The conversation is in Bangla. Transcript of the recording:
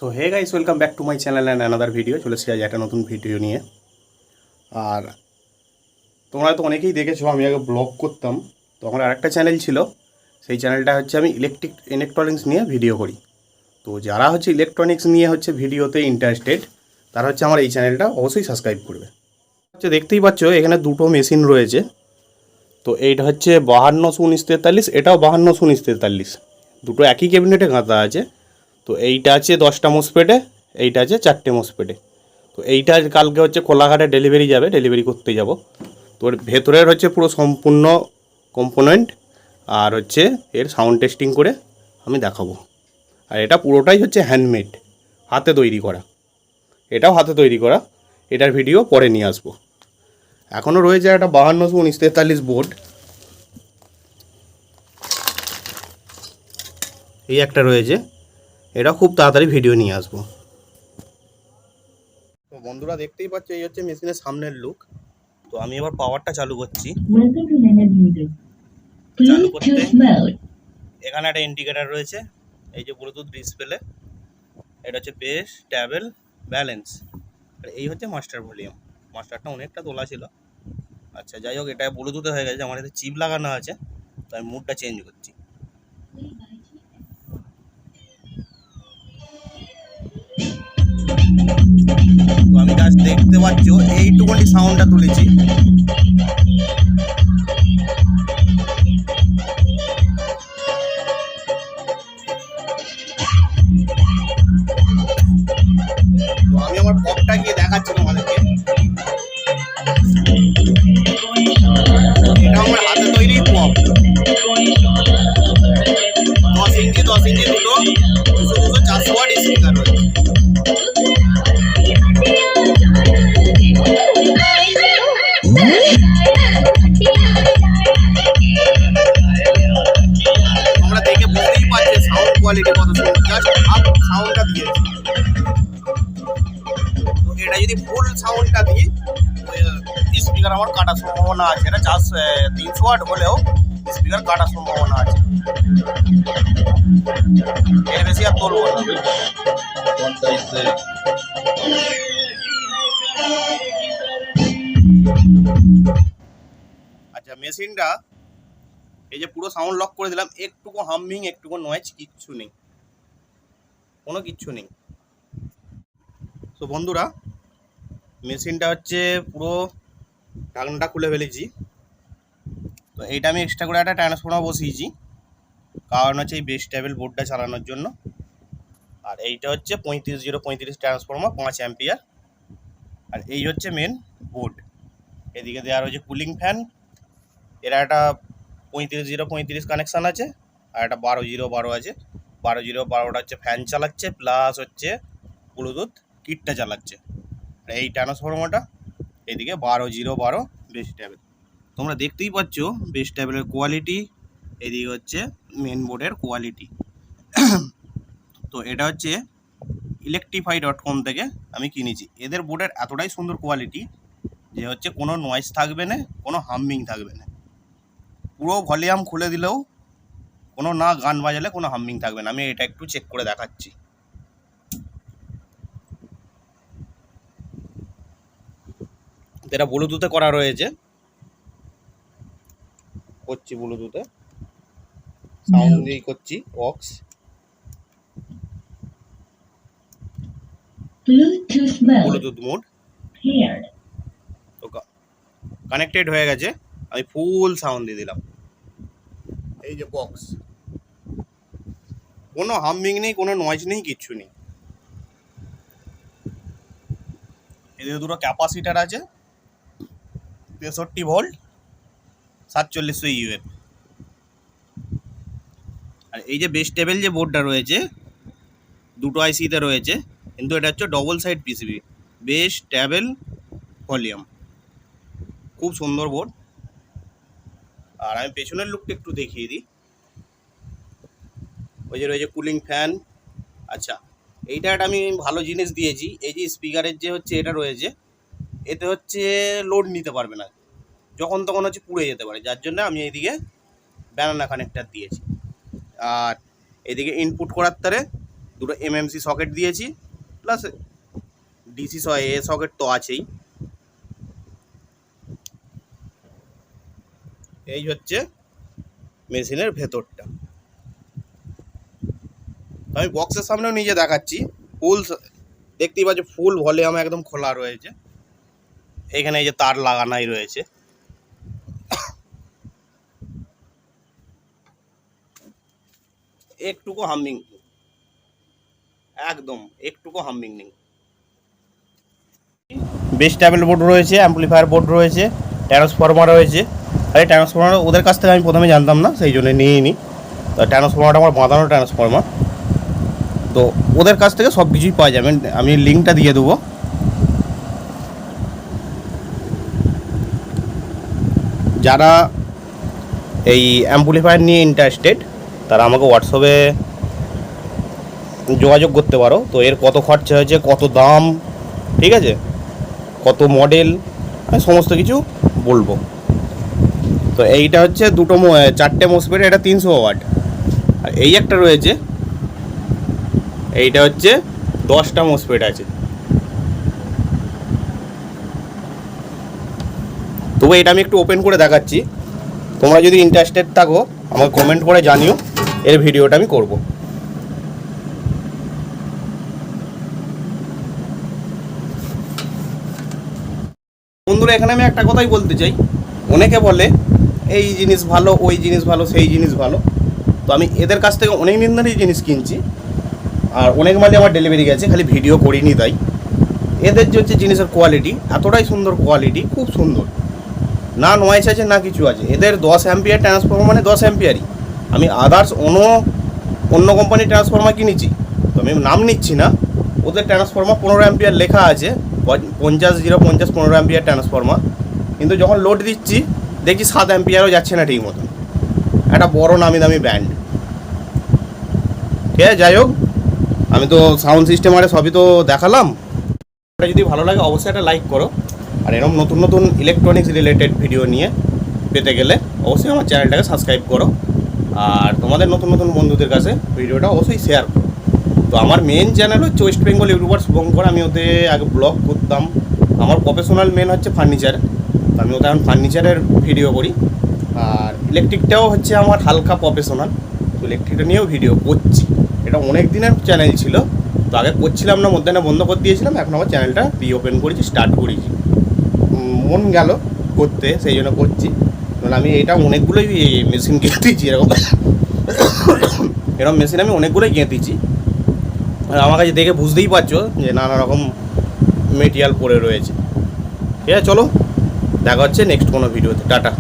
So hey guys, welcome back to my channel and another video. চলে এসেছি আজ একটা নতুন ভিডিও নিয়ে। আর তোমরা তো অনেকেই দেখেছো আমি আগে ব্লগ করতাম, তো আমার আরেকটা চ্যানেল ছিল। সেই চ্যানেলটা হচ্ছে আমি ইলেকট্রনিক্স নিয়ে ভিডিও করি। তো যারা হচ্ছে ইলেকট্রনিক্স নিয়ে হচ্ছে ভিডিওতে ইন্টারেস্টেড, তারা হচ্ছে আমার এই চ্যানেলটা অবশ্যই সাবস্ক্রাইব করবে। হচ্ছে দেখতেই পাচ্ছ এখানে দুটো মেশিন রয়েছে। তো এইটা হচ্ছে 521943, এটাও 521943, দুটো একই ক্যাবিনেটে গাঁথা আছে। তো এইটা আছে 10টা মোসপেটে, এইটা আছে 4টে মোসপেটে। তো এইটা কালকে হচ্ছে কোলাঘাটে ডেলিভারি করতে যাব। তো এর ভেতরের হচ্ছে পুরো সম্পূর্ণ কম্পোনেন্ট আর হচ্ছে এর সাউন্ড টেস্টিং করে আমি দেখাবো। আর এটা পুরোটাই হচ্ছে হ্যান্ডমেড, হাতে তৈরি করা। এটাও হাতে তৈরি করা, এটার ভিডিও পরে নিয়ে আসবো। এখনও রয়েছে একটা 521943 বোর্ড, এই একটা রয়েছে, এটা খুব তাড়াতাড়ি ভিডিও নিয়ে আসবো। তো বন্ধুরা দেখতেই পাচ্ছ এই হচ্ছে মেশিনের সামনের লুক। তো আমি এবার পাওয়ারটা চালু করছি। চালু করতে এখানে একটা ইন্ডিকেটার রয়েছে, এই যে ব্লুটুথ ডিসপ্লে, এটা হচ্ছে বেস, ট্যাবেল, ব্যালেন্স, আর এই হচ্ছে মাস্টার ভলিউম। মাস্টারটা অনেকটা তোলা ছিল। আচ্ছা যাই হোক, এটা ব্লুটুথে হয়ে গেছে, আমার এতে চিপ লাগানো আছে, তো আমি মুডটা চেঞ্জ করছি। তো আমি জাস্ট দেখতে পাচ্ছ এইটুকুনি সাউন্ডটা তুলেছি। তো আমি আমার পপটা গিয়ে দেখাচ্ছি তোমাদেরকে। এটা আমার হাতে তৈরি পপ, 10 ইঞ্চি দুটো 200 ওয়াট স্পিকার রয়েছে। তোমরা দেখে বুঝতেই পারছো সাউন্ড কোয়ালিটি কত সুন্দর, জাস্ট হাফ সাউন্ডটা দিয়েছি। তো এটা যদি ফুল সাউন্ডটা দিই, স্পিকার আমার কাটার সম্ভাবনা আছে। এটা জাস্ট 300 ওয়াট হলেও স্পিকার কাটার সম্ভাবনা আছে। এর বেশি আর তুলবো না। আচ্ছা, মেশিনটা এই যে পুরো সাউন্ড লক করে দিলাম, একটুকু হামিং, একটুকু নয়েজ কিচ্ছু নেই, কোনো কিচ্ছু নেই। তো বন্ধুরা মেশিনটা হচ্ছে পুরো ঢাকনাটা খুলে ফেলেছি। তো এইটা আমি এক্সট্রা করে একটা ট্রান্সফর্মার বসিয়েছি, কারণ হচ্ছে এই বেস ট্যাবেল বোর্ডটা চালানোর জন্য। আর এইটা হচ্ছে 35035 ট্রান্সফর্মার, 5 অ্যাম্পিয়ার। আর এই হচ্ছে মেন বোর্ড। এদিকে দেওয়া রয়েছে কুলিং ফ্যান, এরা একটা 3535 কানেকশান আছে, আর একটা 12012 আছে। 12012টা হচ্ছে ফ্যান চালাচ্ছে, প্লাস হচ্ছে ব্লুটুথ কিটটা চালাচ্ছে। আর এই ট্রান্সফর্মারটা এদিকে 12012 বেস ট্যাবেল। তোমরা দেখতেই পাচ্ছ বেস ট্যাবেলের কোয়ালিটি, এদিকে হচ্ছে মেন বোর্ডের কোয়ালিটি। তো এটা হচ্ছে electrify.com থেকে আমি কিনেছি। এদের বোর্ডের এতটাই সুন্দর কোয়ালিটি যে হচ্ছে কোনো নয়েজ থাকবে না, কোনো হামিং থাকবে না। পুরো ভলিউম খুলে দিলেও কোনো না গান বাজালে কোনো হামিং থাকবে না। আমি এটা একটু চেক করে দেখাচ্ছি। এটা ব্লুটুথে করা রয়েছে, করছি ব্লুটুথে, সাউন্ড দিয়েই করছি, অক্স ব্লুটুথ মোড। তো কানেক্টেড হয়ে গেছে, আমি ফুল সাউন্ড দিয়ে দিলাম। এই যে বক্স, কোনো হামিং নেই, কোনো নয়েজ নেই, কিচ্ছু নেই। এদিকে দুটো ক্যাপাসিটার আছে, 63 ভোল্ট, 4700 ইউএফ। আর এই যে বেস টেবিল যে বোর্ডটা রয়েছে, দুটো আইসিতে রয়েছে, কিন্তু এটা হচ্ছে double side PCB, base ট্যাবেল volume, খুব সুন্দর বোর্ড। আর আমি পেছনের লুকটা একটু দেখিয়ে দিই। ওই যে রয়েছে কুলিং ফ্যান। আচ্ছা, এইটা একটা আমি ভালো জিনিস দিয়েছি, এই যে স্পিকারের যে হচ্ছে এটা রয়েছে, এতে হচ্ছে লোড নিতে পারবে না, যখন তখন হচ্ছে পুড়ে যেতে পারে, যার জন্য আমি এইদিকে ব্যানানা কানেক্টার দিয়েছি। আর এদিকে ইনপুট করার তারে দুটো এমএমসি সকেট দিয়েছি, প্লাস ডিসি এ সকেট তো আছেই। এই হচ্ছে মেশিনের ভেতরটা। আমি বক্সের সামনেও নিজে দেখাচ্ছি, ফুল দেখতেই পাচ্ছি, ফুল ভলিউম একদম খোলা রয়েছে। এখানে এই যে তার লাগানোই রয়েছে। একটুকু হামিং, একদম একটুকু হামিং নেই। বেস ট্যাবেল বোর্ড রয়েছে, অ্যাম্পলিফায়ার বোর্ড রয়েছে, ট্রান্সফরমার রয়েছে। আরে ট্রান্সফরমার ওদের কাছ থেকে আমি প্রথমে জানতাম না, সেই জন্য নিয়ে নিই। তো ট্রান্সফরমারটা আমার বাঁধানো ট্রান্সফরমার, তো ওদের কাছ থেকে সব কিছুই পাওয়া যাবে। আমি লিঙ্কটা দিয়ে দেবো। যারা এই অ্যাম্পলিফায়ার নিয়ে ইন্টারেস্টেড তারা আমাকে হোয়াটসঅ্যাপে যোগাযোগ করতে পারো। তো এর কত খরচা হয়েছে, কত দাম, ঠিক আছে, কত মডেল, আমি সমস্ত কিছু বলবো। তো এইটা হচ্ছে দুটো 4টে মসফেট, এটা 300 ওয়াট। আর এই একটা রয়েছে, এইটা হচ্ছে 10টা মসফেট আছে। তবু এটা আমি একটু ওপেন করে দেখাচ্ছি। তোমরা যদি ইন্টারেস্টেড থাকো আমাকে কমেন্ট করে জানিও, এর ভিডিওটা আমি করব। বন্ধুরা, এখানে আমি একটা কথাই বলতে চাই। অনেকে বলে এই জিনিস ভালো, ওই জিনিস ভালো, সেই জিনিস ভালো। তো আমি এদের কাছ থেকে অনেক দিন ধরে এই জিনিস কিনছি, আর অনেক মালই আমার ডেলিভারি গেছে, খালি ভিডিও করিনি তাই। এদের যে হচ্ছে জিনিসের কোয়ালিটি এতটাই সুন্দর, কোয়ালিটি খুব সুন্দর, না নয়েজ আছে না কিছু আছে। এদের 10 অ্যাম্পিয়ার ট্রান্সফরমার মানে 10 অ্যাম্পিয়ারই। আমি আদার্স অন্য কোম্পানির ট্রান্সফরমার কিনেছি, তো আমি নাম নিচ্ছি না। ওদের ট্রান্সফরমার 15 অ্যাম্পিয়ার লেখা আছে, 50 15 অ্যাম্পিয়ার ট্রান্সফরমার, কিন্তু যখন লোড দিচ্ছি দেখছি 7 অ্যাম্পিয়ারও যাচ্ছে না ঠিক মতন। একটা বড় নামি দামি ব্র্যান্ড, ঠিক আছে। যাই হোক, আমি তো সাউন্ড সিস্টেম আরে সবই তো দেখালাম। এটা যদি ভালো লাগে অবশ্যই একটা লাইক করো, আর এরকম নতুন নতুন ইলেকট্রনিক্স রিলেটেড ভিডিও নিয়ে পেতে গেলে অবশ্যই আমার চ্যানেলটাকে সাবস্ক্রাইব করো, আর তোমাদের নতুন নতুন বন্ধুদের কাছে ভিডিওটা অবশ্যই শেয়ার করো। তো আমার মেন চ্যানেল হচ্ছে ওয়েস্ট বেঙ্গল ইউটিউবার শুভঙ্কর। আমি ওতে আগে ব্লগ করতাম। আমার প্রফেশনাল মেন হচ্ছে ফার্নিচার, তো আমি ওতে এখন ফার্নিচারের ভিডিও করি। আর ইলেকট্রিকটাও হচ্ছে আমার হালকা প্রফেশনাল, তো ইলেকট্রিকটা নিয়েও ভিডিও করছি। এটা অনেক দিনের চ্যানেল ছিল, তো আগে করছিলাম না, মধ্যে বন্ধ করে দিয়েছিলাম। এখন আমার চ্যানেলটা রিওপেন করেছি, স্টার্ট করেছি, মন গেল করতে, সেই জন্য করছি। মানে আমি এটা অনেকগুলোই মেশিন গেঁথেছি, এরকম মেশিন আমি অনেকগুলোই গেঁথেছি। আমার কাছে দেখে বুঝতেই পারছো যে নানা রকম মেটেরিয়াল পড়ে রয়েছে। ঠিক আছে, চলো দেখা হচ্ছে নেক্সট কোনো ভিডিওতে। টাটা।